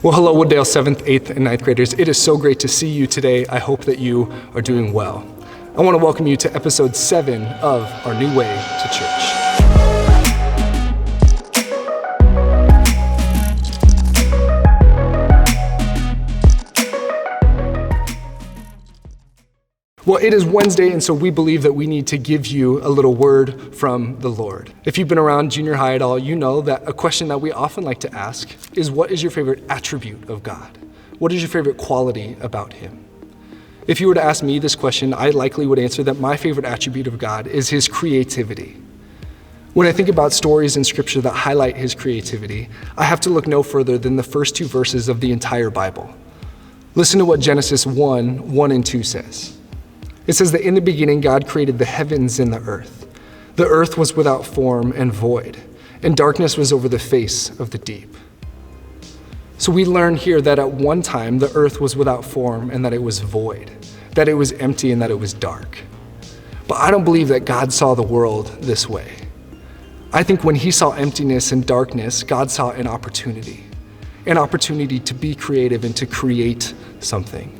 Well, hello, Wooddale 7th, 8th, and 9th graders. It is so great to see you today. I hope that you are doing well. I want to welcome you to episode 7 of Our New Way to Church. Well, it is Wednesday, and so we believe that we need to give you a little word from the Lord. If you've been around junior high at all, you know that a question that we often like to ask is, what is your favorite attribute of God? What is your favorite quality about Him? If you were to ask me this question, I likely would answer that my favorite attribute of God is His creativity. When I think about stories in Scripture that highlight His creativity, I have to look no further than the first 2 verses of the entire Bible. Listen to what Genesis 1 and 2 says. It says that in the beginning, God created the heavens and the earth. The earth was without form and void, and darkness was over the face of the deep. So we learn here that at one time, the earth was without form and that it was void, that it was empty and that it was dark. But I don't believe that God saw the world this way. I think when He saw emptiness and darkness, God saw an opportunity to be creative and to create something.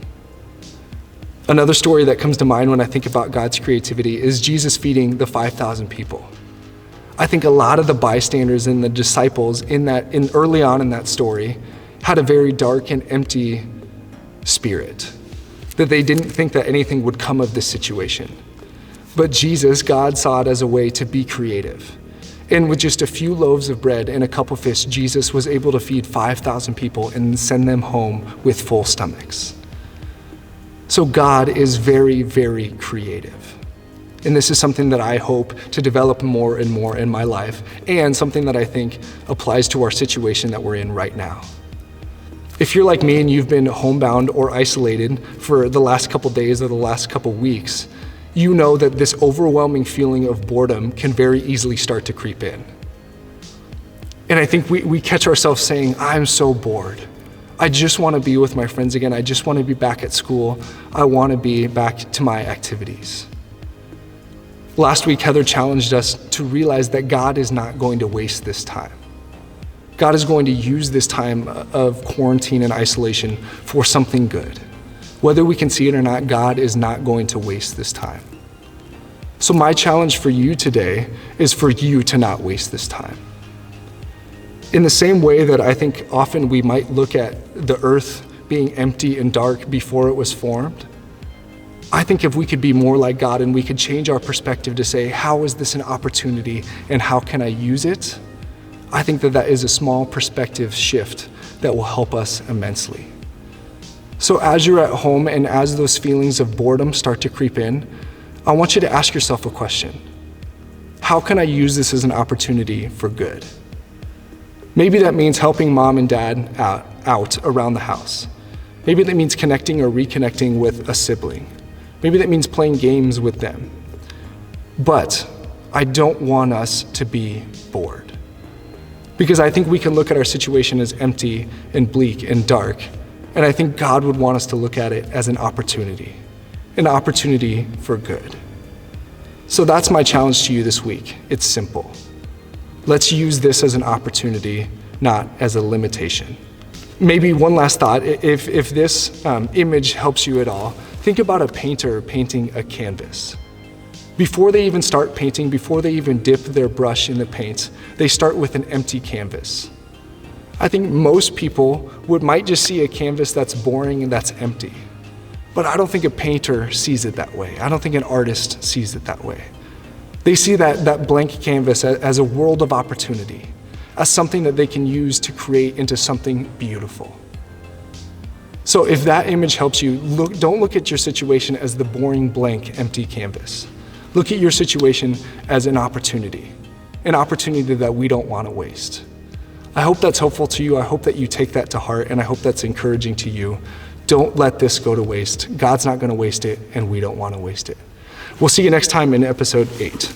Another story that comes to mind when I think about God's creativity is Jesus feeding the 5,000 people. I think a lot of the bystanders and the disciples early on in that story had a very dark and empty spirit, that they didn't think that anything would come of this situation. But Jesus, God, saw it as a way to be creative. And with just a few loaves of bread and a couple fish, Jesus was able to feed 5,000 people and send them home with full stomachs. So God is very, very creative. And this is something that I hope to develop more and more in my life, and something that I think applies to our situation that we're in right now. If you're like me and you've been homebound or isolated for the last couple days or the last couple weeks, you know that this overwhelming feeling of boredom can very easily start to creep in. And I think we catch ourselves saying, I'm so bored. I just want to be with my friends again. I just want to be back at school. I want to be back to my activities. Last week, Heather challenged us to realize that God is not going to waste this time. God is going to use this time of quarantine and isolation for something good. Whether we can see it or not, God is not going to waste this time. So my challenge for you today is for you to not waste this time. In the same way that I think often we might look at the earth being empty and dark before it was formed, I think if we could be more like God and we could change our perspective to say, how is this an opportunity and how can I use it? I think that is a small perspective shift that will help us immensely. So as you're at home and as those feelings of boredom start to creep in, I want you to ask yourself a question. How can I use this as an opportunity for good? Maybe that means helping mom and dad out around the house. Maybe that means connecting or reconnecting with a sibling. Maybe that means playing games with them. But I don't want us to be bored. Because I think we can look at our situation as empty and bleak and dark, and I think God would want us to look at it as an opportunity for good. So that's my challenge to you this week. It's simple. Let's use this as an opportunity, not as a limitation. Maybe one last thought, if this image helps you at all, think about a painter painting a canvas. Before they even start painting, before they even dip their brush in the paint, they start with an empty canvas. I think most people might just see a canvas that's boring and that's empty. But I don't think a painter sees it that way. I don't think an artist sees it that way. They see that blank canvas as a world of opportunity, as something that they can use to create into something beautiful. So if that image helps you, don't look at your situation as the boring, blank, empty canvas. Look at your situation as an opportunity that we don't want to waste. I hope that's helpful to you. I hope that you take that to heart, and I hope that's encouraging to you. Don't let this go to waste. God's not going to waste it, and we don't want to waste it. We'll see you next time in episode 8.